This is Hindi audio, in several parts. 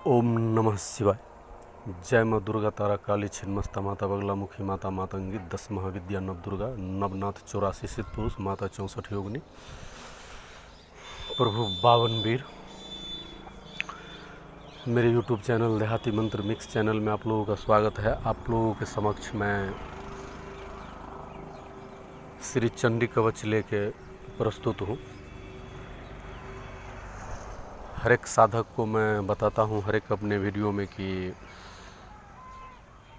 ओम नमः शिवाय। जय माँ दुर्गा तारा काली छिन्नमस्ता माता बगलामुखी माता मातंगी 10 महाविद्या नव दुर्गा नवनाथ 84 सिद्ध पुरुष माता 64 योगिनी प्रभु 52 वीर। मेरे YouTube चैनल देहाती मंत्र मिक्स चैनल में आप लोगों का स्वागत है। आप लोगों के समक्ष मैं श्री चंडी कवच लेके प्रस्तुत हूँ। हर एक साधक को मैं बताता हूँ हर एक अपने वीडियो में कि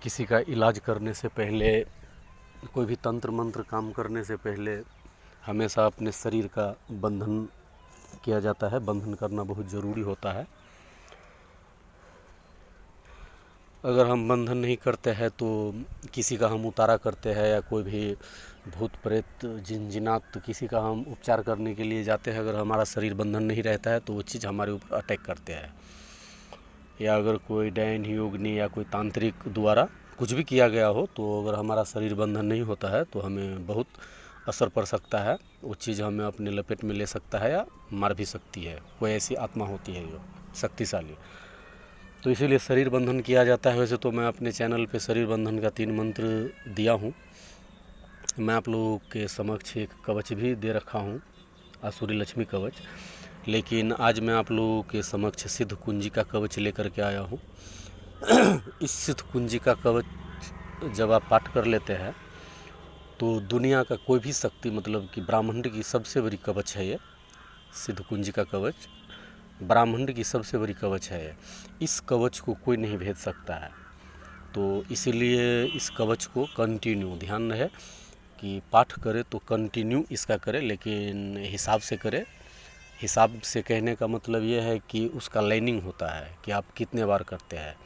किसी का इलाज करने से पहले, कोई भी तंत्र मंत्र काम करने से पहले हमेशा अपने शरीर का बंधन किया जाता है। बंधन करना बहुत ज़रूरी होता है। अगर हम बंधन नहीं करते हैं तो किसी का हम उतारा करते हैं या कोई भी भूत प्रेत जिन-जिनात किसी का हम उपचार करने के लिए जाते हैं, अगर हमारा शरीर बंधन नहीं रहता है तो वो चीज़ हमारे ऊपर अटैक करते हैं। या अगर कोई डैन योगिनी या कोई तांत्रिक द्वारा कुछ भी किया गया हो तो अगर हमारा शरीर बंधन नहीं होता है तो हमें बहुत असर पड़ सकता है। वो चीज़ हमें अपने लपेट में ले सकता है या मार भी सकती है। कोई ऐसी आत्मा होती है जो शक्तिशाली, तो इसीलिए शरीर बंधन किया जाता है। वैसे तो मैं अपने चैनल पे शरीर बंधन का 3 मंत्र दिया हूँ। मैं आप लोगों के समक्ष एक कवच भी दे रखा हूँ, आसुरी लक्ष्मी कवच। लेकिन आज मैं आप लोगों के समक्ष सिद्ध कुंजी का कवच लेकर के आया हूँ। इस सिद्ध कुंजी का कवच जब आप पाठ कर लेते हैं तो दुनिया का कोई भी शक्ति, मतलब कि ब्रह्मांड की सबसे बड़ी कवच है ये सिद्ध कुंजी का कवच। ब्रह्मांड की सबसे बड़ी कवच है। इस कवच को कोई नहीं भेद सकता है। तो इसीलिए इस कवच को कंटिन्यू, ध्यान रहे कि पाठ करे तो कंटिन्यू इसका करे, लेकिन हिसाब से करे। हिसाब से कहने का मतलब ये है कि उसका लाइनिंग होता है कि आप कितने बार करते हैं।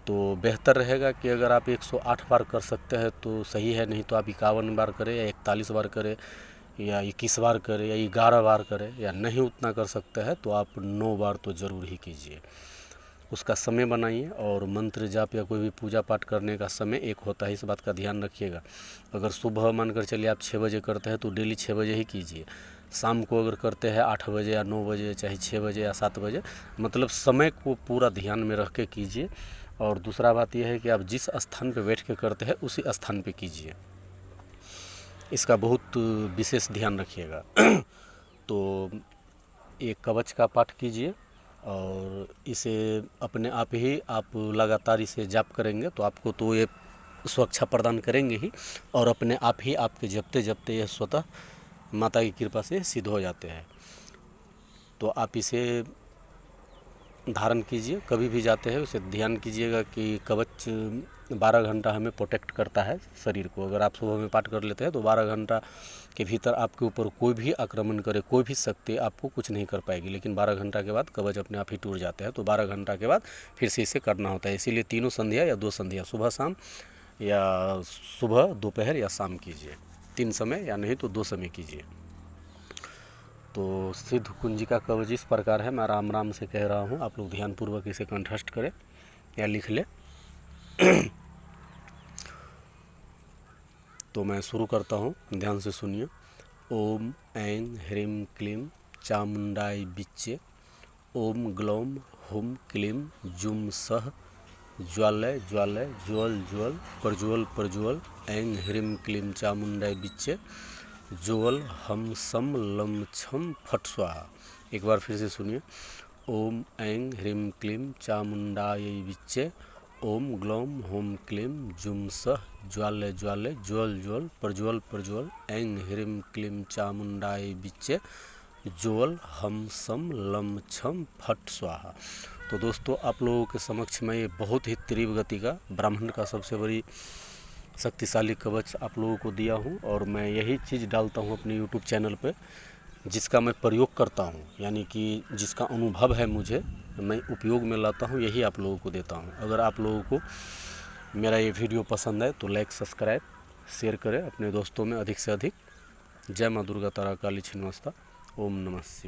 तो बेहतर रहेगा कि अगर आप 108 बार कर सकते हैं तो सही है, नहीं तो आप 51 बार करें या 41 बार करें या 21 बार करें या 11 बार करें, या नहीं उतना कर सकते हैं तो आप 9 बार तो ज़रूर ही कीजिए। उसका समय बनाइए। और मंत्र जाप या कोई भी पूजा पाठ करने का समय एक होता है, इस बात का ध्यान रखिएगा। अगर सुबह मानकर चलिए आप 6 बजे करते हैं तो डेली 6 बजे ही कीजिए। शाम को अगर करते हैं 8 बजे या 9 बजे, चाहे 6 बजे या 7 बजे, मतलब समय को पूरा ध्यान में रख के कीजिए। और दूसरा बात यह है कि आप जिस स्थान पे बैठ के करते हैं उसी स्थान पे कीजिए। इसका बहुत विशेष ध्यान रखिएगा। तो एक कवच का पाठ कीजिए और इसे अपने आप ही आप लगातार इसे जाप करेंगे तो आपको तो ये सुरक्षा प्रदान करेंगे ही, और अपने आप ही आपके जपते जपते यह स्वतः माता की कृपा से सिद्ध हो जाते हैं। तो आप इसे धारण कीजिए। कभी भी जाते हैं उसे ध्यान कीजिएगा कि कवच 12 घंटा हमें प्रोटेक्ट करता है शरीर को। अगर आप सुबह में पाठ कर लेते हैं तो 12 घंटा के भीतर आपके ऊपर कोई भी आक्रमण करे, कोई भी शक्ति आपको कुछ नहीं कर पाएगी। लेकिन 12 घंटा के बाद कवच अपने आप ही टूट जाते हैं। तो 12 घंटा के बाद फिर से इसे करना होता है। इसीलिए 3 संध्या या 2 संध्या, सुबह शाम, या सुबह दोपहर या शाम कीजिए। 3 समय या नहीं तो 2 समय कीजिए। तो सिद्ध कुंजी का कवच इस प्रकार है। मैं राम राम से कह रहा हूँ, आप लोग ध्यानपूर्वक इसे कंठस्थ करें या लिख ले। तो मैं शुरू करता हूँ, ध्यान से सुनिए। ओम ऐं ह्रीं क्लीं चामुंडाय विच्चे। ओम ग्लौम हुम क्लीं जुम सः ज्वालय ज्वालय ज्वल ज्वल प्रज्वल प्रज्वल। ऐं ह्रीं क्लीं चामुंडाय विच्चे। ज्वल हम सम लम छम फट स्वाहा। एक बार फिर से सुनिए। ओम ऐं ह्रीं क्लीं चामुंडाय विच्चे। ओम ग्लौम हुम क्लीं जुम सः ज्वालय ज्वालय ज्वल ज्वल प्रज्वल प्रज्वल। ऐं ह्रीं क्लीं चामुंडाय विच्चे। ज्वल हम सम लम छम फट स्वाहा। तो दोस्तों, आप लोगों के समक्ष में ये बहुत ही तीव्र गति का ब्राह्मण का सबसे बड़ी शक्तिशाली कवच आप लोगों को दिया हूँ। और मैं यही चीज़ डालता हूँ अपने YouTube चैनल पे, जिसका मैं प्रयोग करता हूँ, यानी कि जिसका अनुभव है मुझे, मैं उपयोग में लाता हूँ, यही आप लोगों को देता हूँ। अगर आप लोगों को मेरा ये वीडियो पसंद है तो लाइक सब्सक्राइब शेयर करें अपने दोस्तों में अधिक से अधिक। जय माँ दुर्गा तारा काली छिन्नमस्ता। ओम नमः शिवाय।